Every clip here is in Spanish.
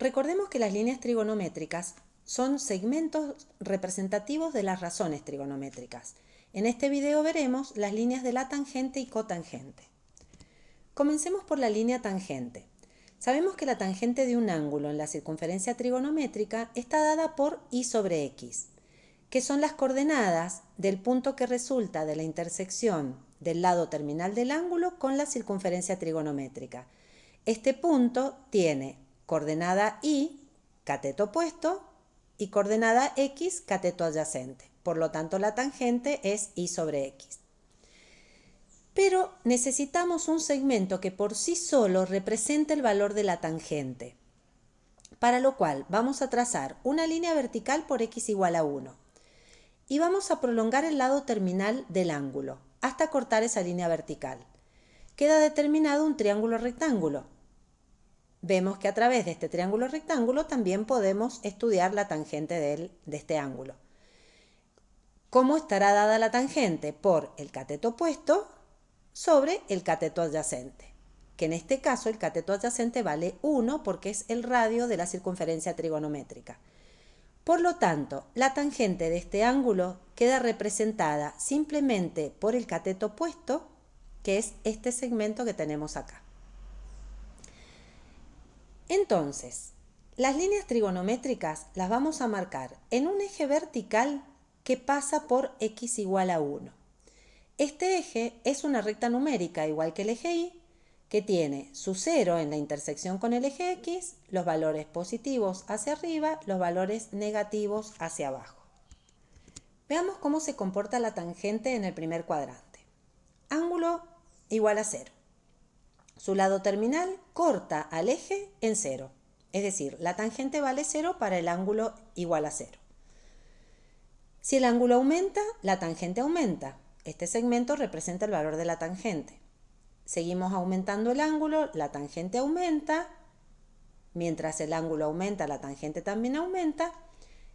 Recordemos que las líneas trigonométricas son segmentos representativos de las razones trigonométricas. En este video veremos las líneas de la tangente y cotangente. Comencemos por la línea tangente. Sabemos que la tangente de un ángulo en la circunferencia trigonométrica está dada por y sobre x, que son las coordenadas del punto que resulta de la intersección del lado terminal del ángulo con la circunferencia trigonométrica. Este punto tiene coordenada y, cateto opuesto, y coordenada x, cateto adyacente. Por lo tanto, la tangente es y sobre x. Pero necesitamos un segmento que por sí solo represente el valor de la tangente, para lo cual vamos a trazar una línea vertical por x igual a 1 y vamos a prolongar el lado terminal del ángulo hasta cortar esa línea vertical. Queda determinado un triángulo rectángulo. Vemos que a través de este triángulo rectángulo también podemos estudiar la tangente de este ángulo. ¿Cómo estará dada la tangente? Por el cateto opuesto sobre el cateto adyacente, que en este caso el cateto adyacente vale 1 porque es el radio de la circunferencia trigonométrica. Por lo tanto, la tangente de este ángulo queda representada simplemente por el cateto opuesto, que es este segmento que tenemos acá. Entonces, las líneas trigonométricas las vamos a marcar en un eje vertical que pasa por x igual a 1. Este eje es una recta numérica igual que el eje Y, que tiene su cero en la intersección con el eje X, los valores positivos hacia arriba, los valores negativos hacia abajo. Veamos cómo se comporta la tangente en el primer cuadrante. Ángulo igual a 0. Su lado terminal corta al eje en 0. Es decir, la tangente vale 0 para el ángulo igual a 0. Si el ángulo aumenta, la tangente aumenta. Este segmento representa el valor de la tangente. Seguimos aumentando el ángulo, la tangente aumenta. Mientras el ángulo aumenta, la tangente también aumenta.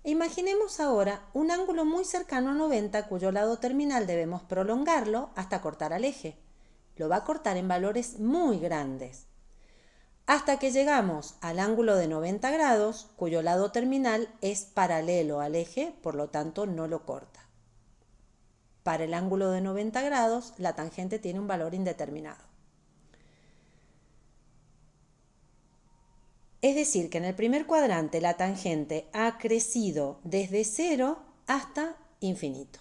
E imaginemos ahora un ángulo muy cercano a 90 cuyo lado terminal debemos prolongarlo hasta cortar al eje. Lo va a cortar en valores muy grandes, hasta que llegamos al ángulo de 90 grados, cuyo lado terminal es paralelo al eje, por lo tanto no lo corta. Para el ángulo de 90 grados, la tangente tiene un valor indeterminado. Es decir, que en el primer cuadrante la tangente ha crecido desde 0 hasta infinito.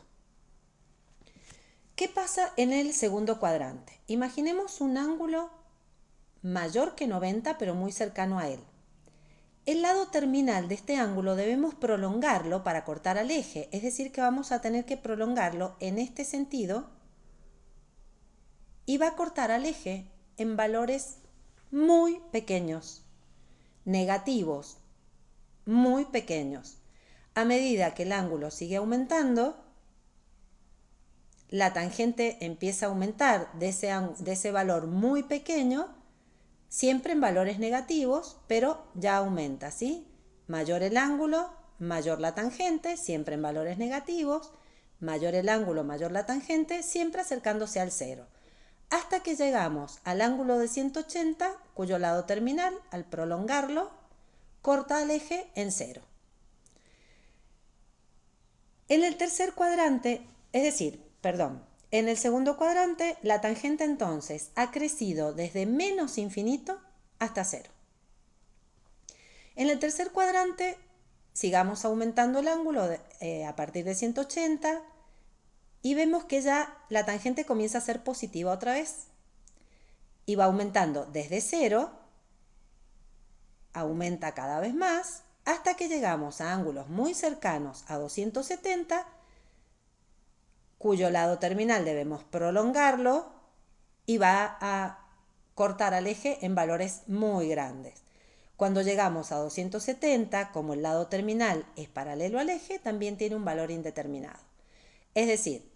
¿Qué pasa en el segundo cuadrante? Imaginemos un ángulo mayor que 90, pero muy cercano a él. El lado terminal de este ángulo debemos prolongarlo para cortar al eje, es decir, que vamos a tener que prolongarlo en este sentido y va a cortar al eje en valores muy pequeños, negativos, muy pequeños. A medida que el ángulo sigue aumentando, la tangente empieza a aumentar de ese valor muy pequeño, siempre en valores negativos, pero ya aumenta, ¿sí? Mayor el ángulo, mayor la tangente, siempre en valores negativos, mayor el ángulo, mayor la tangente, siempre acercándose al 0. Hasta que llegamos al ángulo de 180, cuyo lado terminal, al prolongarlo, corta al eje en 0. En el tercer cuadrante, en el segundo cuadrante, la tangente entonces ha crecido desde menos infinito hasta 0. En el tercer cuadrante, sigamos aumentando el ángulo a partir de 180 y vemos que ya la tangente comienza a ser positiva otra vez. Y va aumentando desde 0, aumenta cada vez más, hasta que llegamos a ángulos muy cercanos a 270, cuyo lado terminal debemos prolongarlo y va a cortar al eje en valores muy grandes. Cuando llegamos a 270, como el lado terminal es paralelo al eje, también tiene un valor indeterminado. Es decir,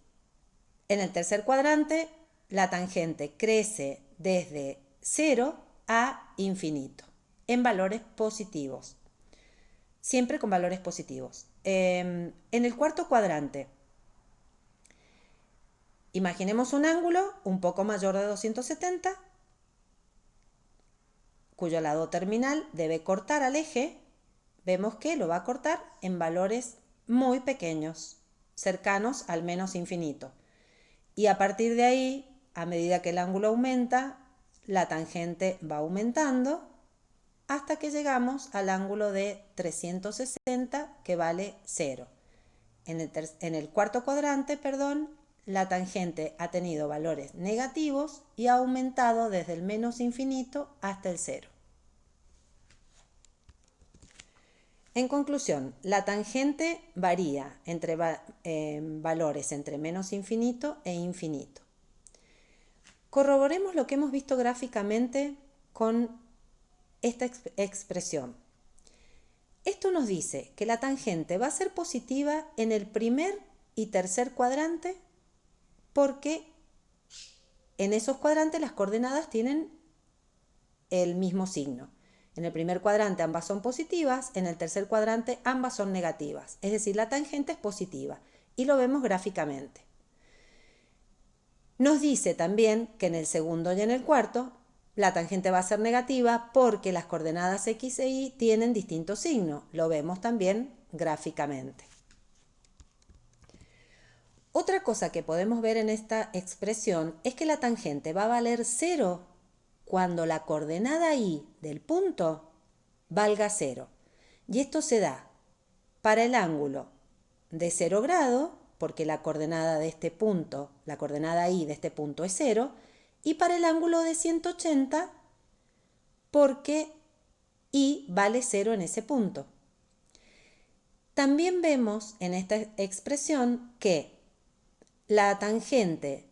en el tercer cuadrante, la tangente crece desde 0 a infinito, en valores positivos, siempre con valores positivos. En el cuarto cuadrante, imaginemos un ángulo un poco mayor de 270, cuyo lado terminal debe cortar al eje, vemos que lo va a cortar en valores muy pequeños, cercanos al menos infinito. Y a partir de ahí, a medida que el ángulo aumenta, la tangente va aumentando hasta que llegamos al ángulo de 360 que vale 0. En el cuarto cuadrante, la tangente ha tenido valores negativos y ha aumentado desde el menos infinito hasta el 0. En conclusión, la tangente varía entre valores entre menos infinito e infinito. Corroboremos lo que hemos visto gráficamente con esta expresión. Esto nos dice que la tangente va a ser positiva en el primer y tercer cuadrante porque en esos cuadrantes las coordenadas tienen el mismo signo. En el primer cuadrante ambas son positivas, en el tercer cuadrante ambas son negativas. Es decir, la tangente es positiva y lo vemos gráficamente. Nos dice también que en el segundo y en el cuarto la tangente va a ser negativa porque las coordenadas x e y tienen distintos signos. Lo vemos también gráficamente. Otra cosa que podemos ver en esta expresión es que la tangente va a valer 0 cuando la coordenada y del punto valga 0. Y esto se da para el ángulo de 0 grado, porque la coordenada de este punto, la coordenada y de este punto es 0, y para el ángulo de 180, porque y vale 0 en ese punto. También vemos en esta expresión que la tangente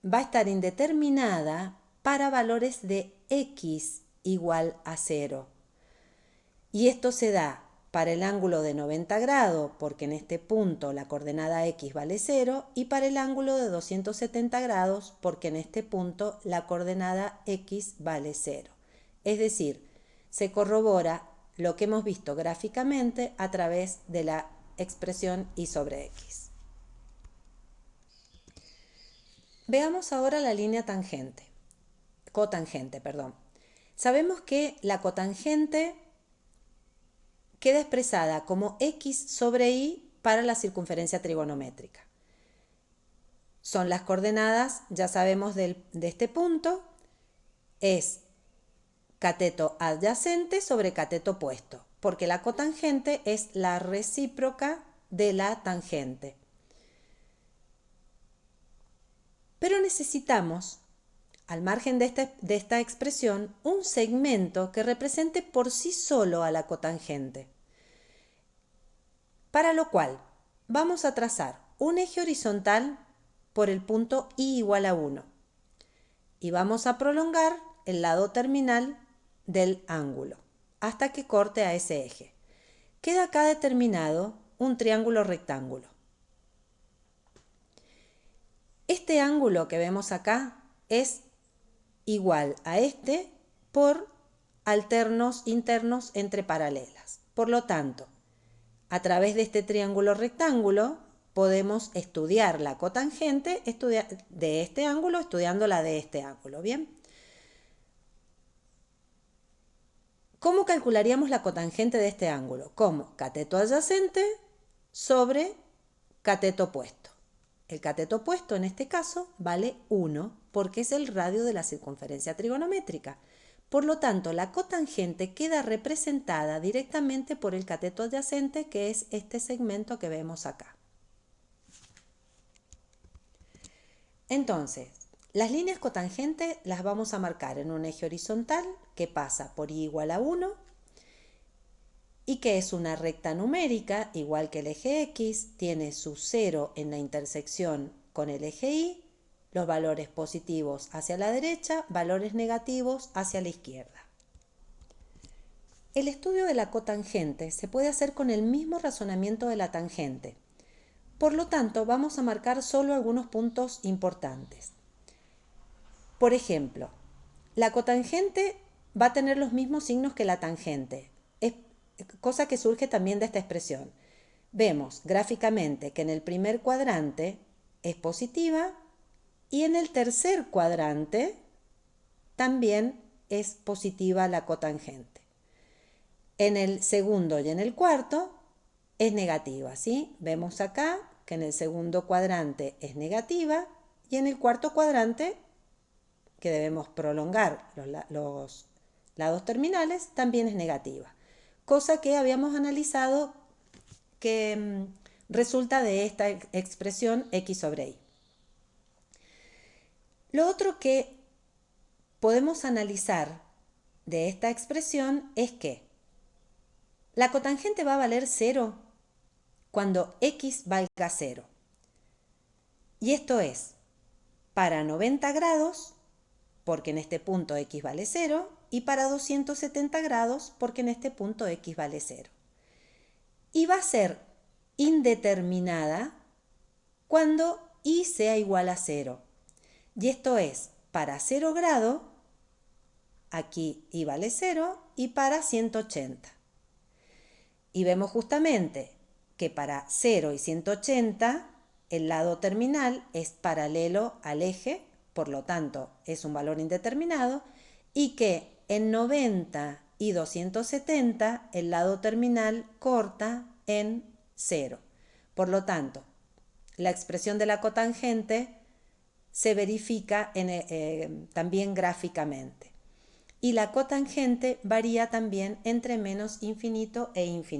va a estar indeterminada para valores de x igual a 0. Y esto se da para el ángulo de 90 grados, porque en este punto la coordenada x vale 0, y para el ángulo de 270 grados, porque en este punto la coordenada x vale 0. Es decir, se corrobora lo que hemos visto gráficamente a través de la expresión y sobre x. Veamos ahora la línea cotangente. Sabemos que la cotangente queda expresada como x sobre y para la circunferencia trigonométrica. Son las coordenadas, ya sabemos de este punto, es cateto adyacente sobre cateto opuesto, porque la cotangente es la recíproca de la tangente. Pero necesitamos, al margen de esta expresión, un segmento que represente por sí solo a la cotangente. Para lo cual vamos a trazar un eje horizontal por el punto y igual a 1 y vamos a prolongar el lado terminal del ángulo hasta que corte a ese eje. Queda acá determinado un triángulo rectángulo. Este ángulo que vemos acá es igual a este por alternos internos entre paralelas. Por lo tanto, a través de este triángulo rectángulo podemos estudiar la cotangente de este ángulo estudiando la de este ángulo. ¿Bien? ¿Cómo calcularíamos la cotangente de este ángulo? Como cateto adyacente sobre cateto opuesto. El cateto opuesto en este caso vale 1 porque es el radio de la circunferencia trigonométrica. Por lo tanto, la cotangente queda representada directamente por el cateto adyacente, que es este segmento que vemos acá. Entonces, las líneas cotangentes las vamos a marcar en un eje horizontal que pasa por y igual a 1 y que es una recta numérica, igual que el eje X, tiene su 0 en la intersección con el eje Y, los valores positivos hacia la derecha, valores negativos hacia la izquierda. El estudio de la cotangente se puede hacer con el mismo razonamiento de la tangente. Por lo tanto, vamos a marcar solo algunos puntos importantes. Por ejemplo, la cotangente va a tener los mismos signos que la tangente, cosa que surge también de esta expresión. Vemos gráficamente que en el primer cuadrante es positiva y en el tercer cuadrante también es positiva la cotangente. En el segundo y en el cuarto es negativa, ¿sí? Vemos acá que en el segundo cuadrante es negativa y en el cuarto cuadrante, que debemos prolongar los lados terminales, también es negativa. Cosa que habíamos analizado que resulta de esta expresión x sobre y. Lo otro que podemos analizar de esta expresión es que la cotangente va a valer 0 cuando x valga 0. Y esto es para 90 grados, porque en este punto x vale 0, y para 270 grados, porque en este punto x vale 0. Y va a ser indeterminada cuando y sea igual a 0. Y esto es para 0 grado, aquí y vale 0, y para 180. Y vemos justamente que para 0 y 180 el lado terminal es paralelo al eje, por lo tanto es un valor indeterminado, y que en 90 y 270 el lado terminal corta en 0. Por lo tanto, la expresión de la cotangente se verifica también gráficamente. Y la cotangente varía también entre menos infinito e infinito.